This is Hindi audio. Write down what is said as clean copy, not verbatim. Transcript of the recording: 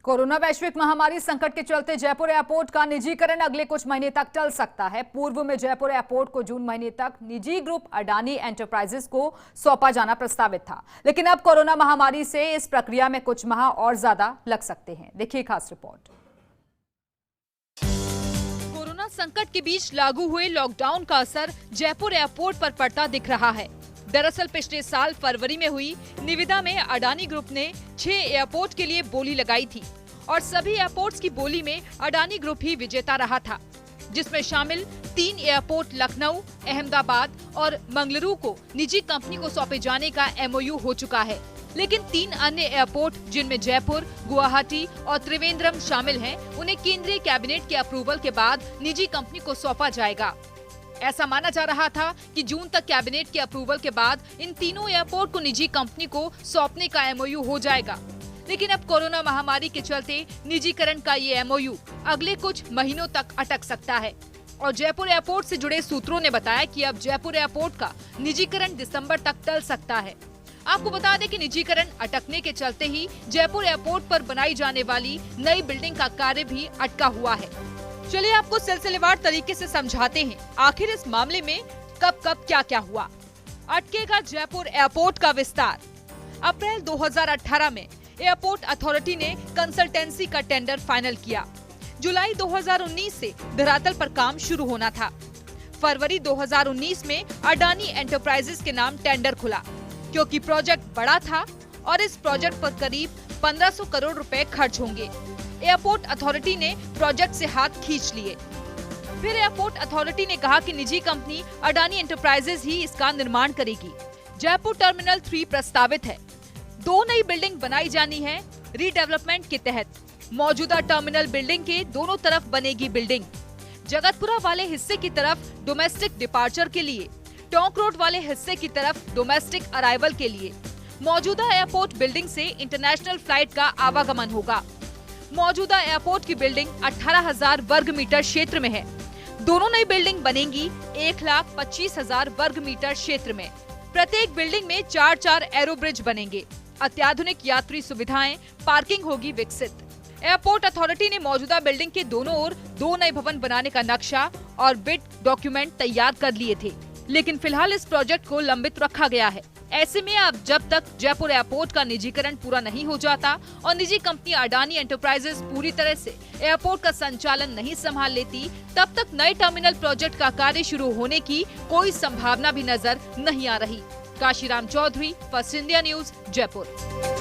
कोरोना वैश्विक महामारी संकट के चलते जयपुर एयरपोर्ट का निजीकरण अगले कुछ महीने तक टल सकता है। पूर्व में जयपुर एयरपोर्ट को जून महीने तक निजी ग्रुप अडानी एंटरप्राइजेस को सौंपा जाना प्रस्तावित था, लेकिन अब कोरोना महामारी से इस प्रक्रिया में कुछ माह और ज्यादा लग सकते हैं। देखिए खास रिपोर्ट। कोरोना संकट के बीच लागू हुए लॉकडाउन का असर जयपुर एयरपोर्ट पर पड़ता दिख रहा है। दरअसल पिछले साल फरवरी में हुई निविदा में अडानी ग्रुप ने 6 एयरपोर्ट के लिए बोली लगाई थी और सभी एयरपोर्ट्स की बोली में अडानी ग्रुप ही विजेता रहा था, जिसमें शामिल 3 एयरपोर्ट लखनऊ, अहमदाबाद और मंगलुरु को निजी कंपनी को सौंपे जाने का MOU हो चुका है। लेकिन 3 अन्य एयरपोर्ट जिनमें जयपुर, गुवाहाटी और त्रिवेंद्रम शामिल हैं, उन्हें केंद्रीय कैबिनेट के अप्रूवल के बाद निजी कंपनी को सौंपा जाएगा। ऐसा माना जा रहा था कि जून तक कैबिनेट के अप्रूवल के बाद इन तीनों एयरपोर्ट को निजी कंपनी को सौंपने का MOU हो जाएगा, लेकिन अब कोरोना महामारी के चलते निजीकरण का ये MOU अगले कुछ महीनों तक अटक सकता है। और जयपुर एयरपोर्ट से जुड़े सूत्रों ने बताया कि अब जयपुर एयरपोर्ट का निजीकरण दिसंबर तक टल सकता है। आपको बता दें कि निजीकरण अटकने के चलते ही जयपुर एयरपोर्ट पर बनाई जाने वाली नई बिल्डिंग का कार्य भी अटका हुआ है। चलिए आपको सिलसिलेवार तरीके से समझाते हैं आखिर इस मामले में कब क्या क्या हुआ। अटकेगा जयपुर एयरपोर्ट का विस्तार। अप्रैल 2018 में एयरपोर्ट अथॉरिटी ने कंसल्टेंसी का टेंडर फाइनल किया। जुलाई 2019 से धरातल पर काम शुरू होना था। फरवरी 2019 में अडानी एंटरप्राइजेस के नाम टेंडर खुला, क्योंकि प्रोजेक्ट बड़ा था और इस प्रोजेक्ट पर करीब 1500 करोड़ रुपए खर्च होंगे। एयरपोर्ट अथॉरिटी ने प्रोजेक्ट से हाथ खींच लिए। फिर एयरपोर्ट अथॉरिटी ने कहा कि निजी कंपनी अडानी एंटरप्राइजेस ही इसका निर्माण करेगी। जयपुर टर्मिनल 3 प्रस्तावित है। 2 नई बिल्डिंग बनाई जानी है रीडेवलपमेंट के तहत। मौजूदा टर्मिनल बिल्डिंग के दोनों तरफ बनेगी बिल्डिंग। जगतपुरा वाले हिस्से की तरफ डोमेस्टिक डिपार्चर के लिए, टोंक रोड वाले हिस्से की तरफ डोमेस्टिक अराइवल के लिए। मौजूदा एयरपोर्ट बिल्डिंग से इंटरनेशनल फ्लाइट का आवागमन होगा। मौजूदा एयरपोर्ट की बिल्डिंग 18,000 वर्ग मीटर क्षेत्र में है। दोनों नई बिल्डिंग बनेंगी 1,25,000 वर्ग मीटर क्षेत्र में। प्रत्येक बिल्डिंग में 4 एरो ब्रिज बनेंगे। अत्याधुनिक यात्री सुविधाएं, पार्किंग होगी विकसित। एयरपोर्ट अथॉरिटी ने मौजूदा बिल्डिंग के दोनों ओर 2 नए भवन बनाने का नक्शा और बिड डॉक्यूमेंट तैयार कर लिए थे, लेकिन फिलहाल इस प्रोजेक्ट को लंबित रखा गया है। ऐसे में अब जब तक जयपुर एयरपोर्ट का निजीकरण पूरा नहीं हो जाता और निजी कंपनी अडानी एंटरप्राइजेस पूरी तरह से एयरपोर्ट का संचालन नहीं संभाल लेती, तब तक नए टर्मिनल प्रोजेक्ट का कार्य शुरू होने की कोई संभावना भी नजर नहीं आ रही। Kashiram Chaudhary, First India news, Jaipur.